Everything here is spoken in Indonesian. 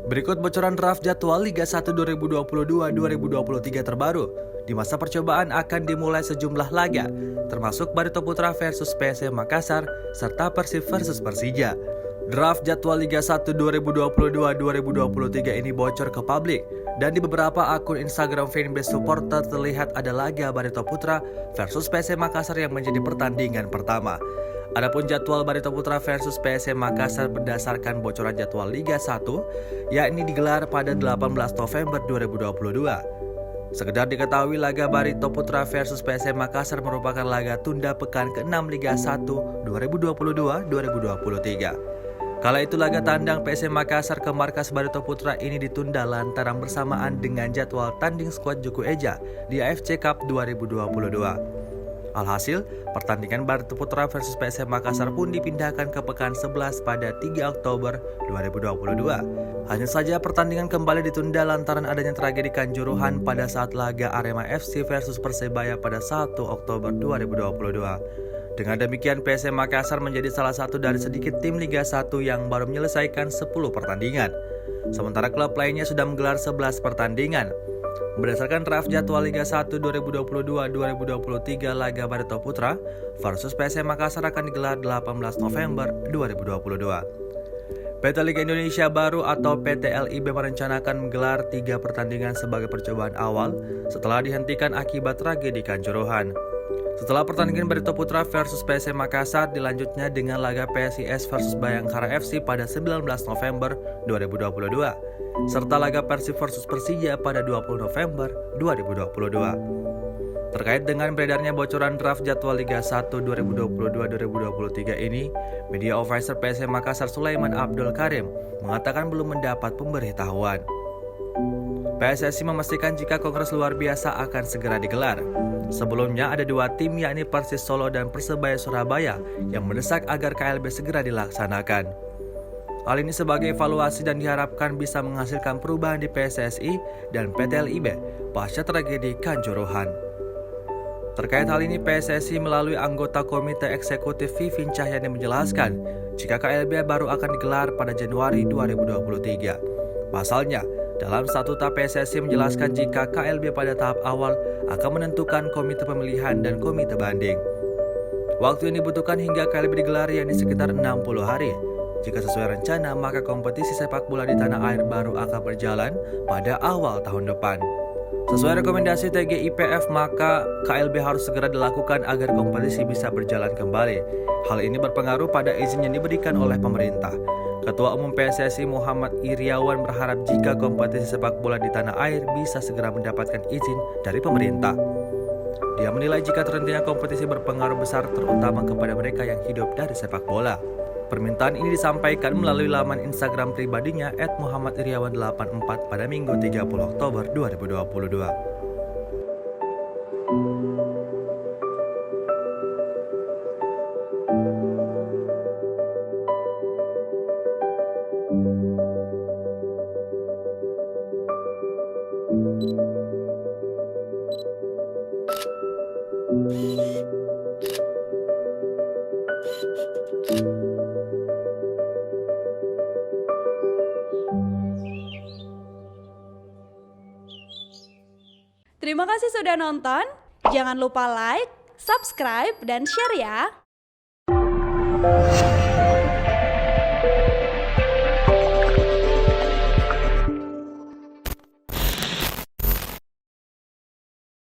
Berikut bocoran draft jadwal Liga 1 2022-2023 terbaru. Di masa percobaan akan dimulai sejumlah laga, termasuk Barito Putra versus PSM Makassar, serta Persib versus Persija. Draft jadwal Liga 1 2022-2023 ini bocor ke publik, dan di beberapa akun Instagram fanbase supporter terlihat ada laga Barito Putra versus PSM Makassar yang menjadi pertandingan pertama. Adapun jadwal Barito Putra versus PSM Makassar berdasarkan bocoran jadwal Liga 1, yakni digelar pada 18 November 2022. Sekedar diketahui, laga Barito Putra versus PSM Makassar merupakan laga tunda pekan ke-6 Liga 1 2022-2023. Kala itu laga tandang PSM Makassar ke markas Barito Putra ini ditunda lantaran bersamaan dengan jadwal tanding skuad Juku Eja di AFC Cup 2022. Alhasil, pertandingan Barito Putra versus PSM Makassar pun dipindahkan ke pekan 11 pada 3 Oktober 2022. Hanya saja pertandingan kembali ditunda lantaran adanya tragedi Kanjuruhan pada saat laga Arema FC versus Persebaya pada 1 Oktober 2022. Dengan demikian, PSM Makassar menjadi salah satu dari sedikit tim Liga 1 yang baru menyelesaikan 10 pertandingan. Sementara klub lainnya sudah menggelar 11 pertandingan. Berdasarkan draft jadwal Liga 1 2022-2023, laga Barito Putra versus PSM Makassar akan digelar 18 November 2022. PT Liga Indonesia Baru atau PT LIB merencanakan menggelar 3 pertandingan sebagai percobaan awal setelah dihentikan akibat tragedi Kanjuruhan. Setelah pertandingan Barito Putra versus PSM Makassar, dilanjutnya dengan laga PSIS versus Bayangkara FC pada 19 November 2022, serta laga Persib versus Persija pada 20 November 2022. Terkait dengan beredarnya bocoran draft jadwal Liga 1 2022-2023 ini, media officer PSM Makassar Sulaiman Abdul Karim mengatakan belum mendapat pemberitahuan. PSSI memastikan jika kongres luar biasa akan segera digelar. Sebelumnya ada 2 tim, yakni Persis Solo dan Persebaya Surabaya, yang mendesak agar KLB segera dilaksanakan. Hal ini sebagai evaluasi dan diharapkan bisa menghasilkan perubahan di PSSI dan PT LIB pasca tragedi Kanjuruhan. Terkait hal ini, PSSI melalui anggota Komite Eksekutif Vivin Cahyani menjelaskan jika KLB baru akan digelar pada Januari 2023. Pasalnya, dalam statuta PSSI menjelaskan jika KLB pada tahap awal akan menentukan komite pemilihan dan komite banding. Waktu yang dibutuhkan hingga KLB digelar yakni sekitar 60 hari. Jika sesuai rencana, maka kompetisi sepak bola di tanah air baru akan berjalan pada awal tahun depan. Sesuai rekomendasi TGIPF, maka KLB harus segera dilakukan agar kompetisi bisa berjalan kembali. Hal ini berpengaruh pada izin yang diberikan oleh pemerintah. Ketua Umum PSSI Muhammad Iriawan berharap jika kompetisi sepak bola di tanah air bisa segera mendapatkan izin dari pemerintah. Dia menilai jika terhentinya kompetisi berpengaruh besar terutama kepada mereka yang hidup dari sepak bola. Permintaan ini disampaikan melalui laman Instagram pribadinya @muhammadiriawan84 pada Minggu 30 Oktober 2022. Terima kasih sudah nonton. Jangan lupa like, subscribe, dan share ya.